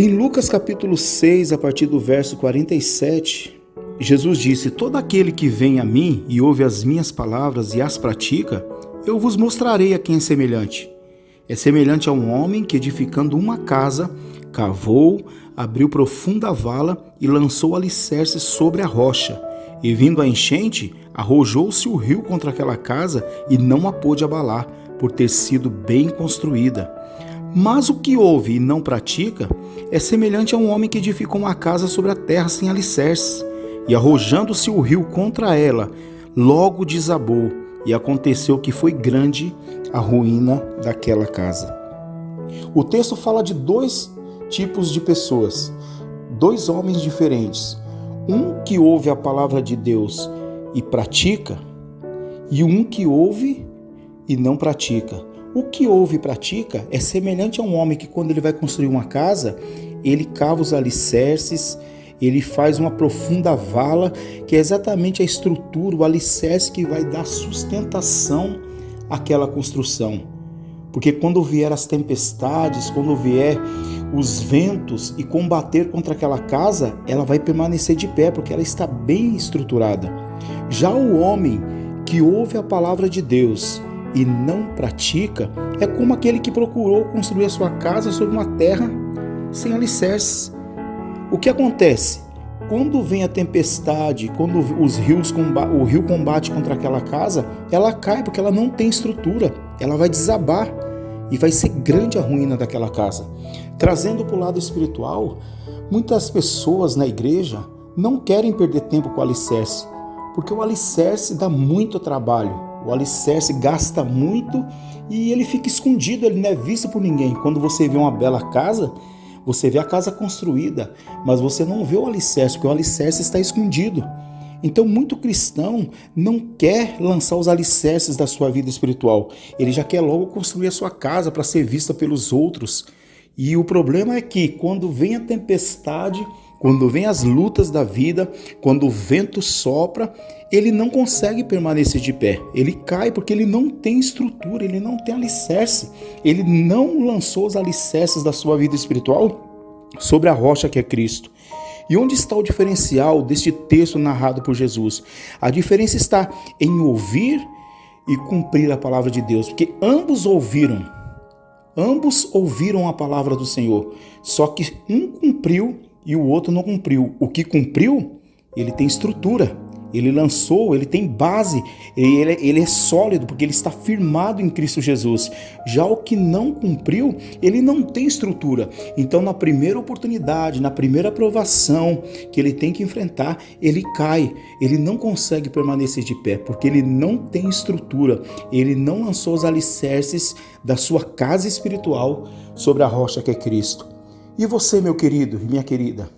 Em Lucas capítulo 6, a partir do verso 47, Jesus disse: todo aquele que vem a mim e ouve as minhas palavras e as pratica, eu vos mostrarei a quem é semelhante. É semelhante a um homem que, edificando uma casa, cavou, abriu profunda vala e lançou alicerces sobre a rocha. E vindo a enchente, arrojou-se o rio contra aquela casa e não a pôde abalar, por ter sido bem construída. Mas o que ouve e não pratica é semelhante a um homem que edificou uma casa sobre a terra sem alicerces. E arrojando-se o rio contra ela, logo desabou, e aconteceu que foi grande a ruína daquela casa. O texto fala de dois tipos de pessoas, dois homens diferentes. Um que ouve a palavra de Deus e pratica, e um que ouve e não pratica. O que ouve e pratica é semelhante a um homem que, quando ele vai construir uma casa, ele cava os alicerces, ele faz uma profunda vala, que é exatamente a estrutura, o alicerce que vai dar sustentação àquela construção. Porque quando vier as tempestades, quando vier os ventos e combater contra aquela casa, ela vai permanecer de pé, porque ela está bem estruturada. Já o homem que ouve a palavra de Deus e não pratica, é como aquele que procurou construir a sua casa sobre uma terra sem alicerces. O que acontece? Quando vem a tempestade, quando o rio combate contra aquela casa, ela cai porque ela não tem estrutura, ela vai desabar e vai ser grande a ruína daquela casa. Trazendo para o lado espiritual, muitas pessoas na igreja não querem perder tempo com o alicerce, porque o alicerce dá muito trabalho, o alicerce gasta muito e ele fica escondido, ele não é visto por ninguém. Quando você vê uma bela casa, você vê a casa construída, mas você não vê o alicerce, porque o alicerce está escondido. Então, muito cristão não quer lançar os alicerces da sua vida espiritual. Ele já quer logo construir a sua casa para ser vista pelos outros. E o problema é que, quando vem a tempestade, quando vem as lutas da vida, quando o vento sopra, ele não consegue permanecer de pé. Ele cai porque ele não tem estrutura, ele não tem alicerce. Ele não lançou os alicerces da sua vida espiritual sobre a rocha que é Cristo. E onde está o diferencial deste texto narrado por Jesus? A diferença está em ouvir e cumprir a palavra de Deus, porque ambos ouviram a palavra do Senhor, só que um cumpriu e o outro não cumpriu. O que cumpriu, ele tem estrutura, ele lançou, ele tem base, ele é sólido, porque ele está firmado em Cristo Jesus. Já o que não cumpriu, ele não tem estrutura. Então, na primeira oportunidade, na primeira provação que ele tem que enfrentar, ele cai, ele não consegue permanecer de pé, porque ele não tem estrutura, ele não lançou os alicerces da sua casa espiritual sobre a rocha que é Cristo. E você, meu querido e minha querida,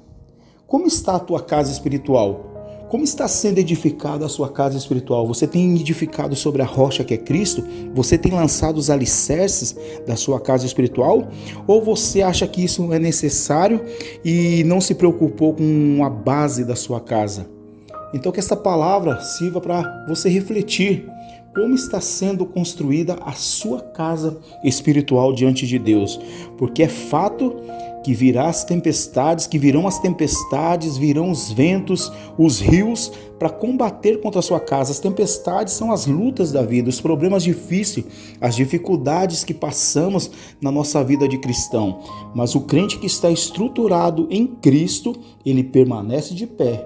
como está a tua casa espiritual? Como está sendo edificada a sua casa espiritual? Você tem edificado sobre a rocha que é Cristo? Você tem lançado os alicerces da sua casa espiritual? Ou você acha que isso não é necessário e não se preocupou com a base da sua casa? Então que essa palavra sirva para você refletir como está sendo construída a sua casa espiritual diante de Deus. Porque é fato que virão as tempestades, virão os ventos, os rios para combater contra a sua casa. As tempestades são as lutas da vida, os problemas difíceis, as dificuldades que passamos na nossa vida de cristão. Mas o crente que está estruturado em Cristo, ele permanece de pé.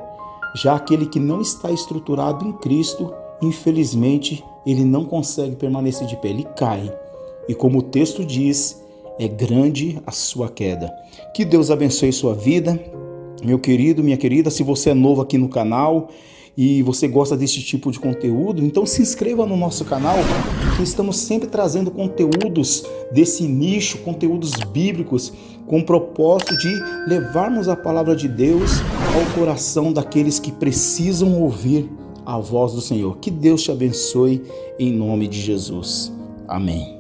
Já aquele que não está estruturado em Cristo, infelizmente, ele não consegue permanecer de pé, ele cai. E como o texto diz, é grande a sua queda. Que Deus abençoe sua vida, meu querido, minha querida. Se você é novo aqui no canal e você gosta desse tipo de conteúdo, então se inscreva no nosso canal, que estamos sempre trazendo conteúdos desse nicho, conteúdos bíblicos, com o propósito de levarmos a palavra de Deus ao coração daqueles que precisam ouvir a voz do Senhor. Que Deus te abençoe em nome de Jesus. Amém.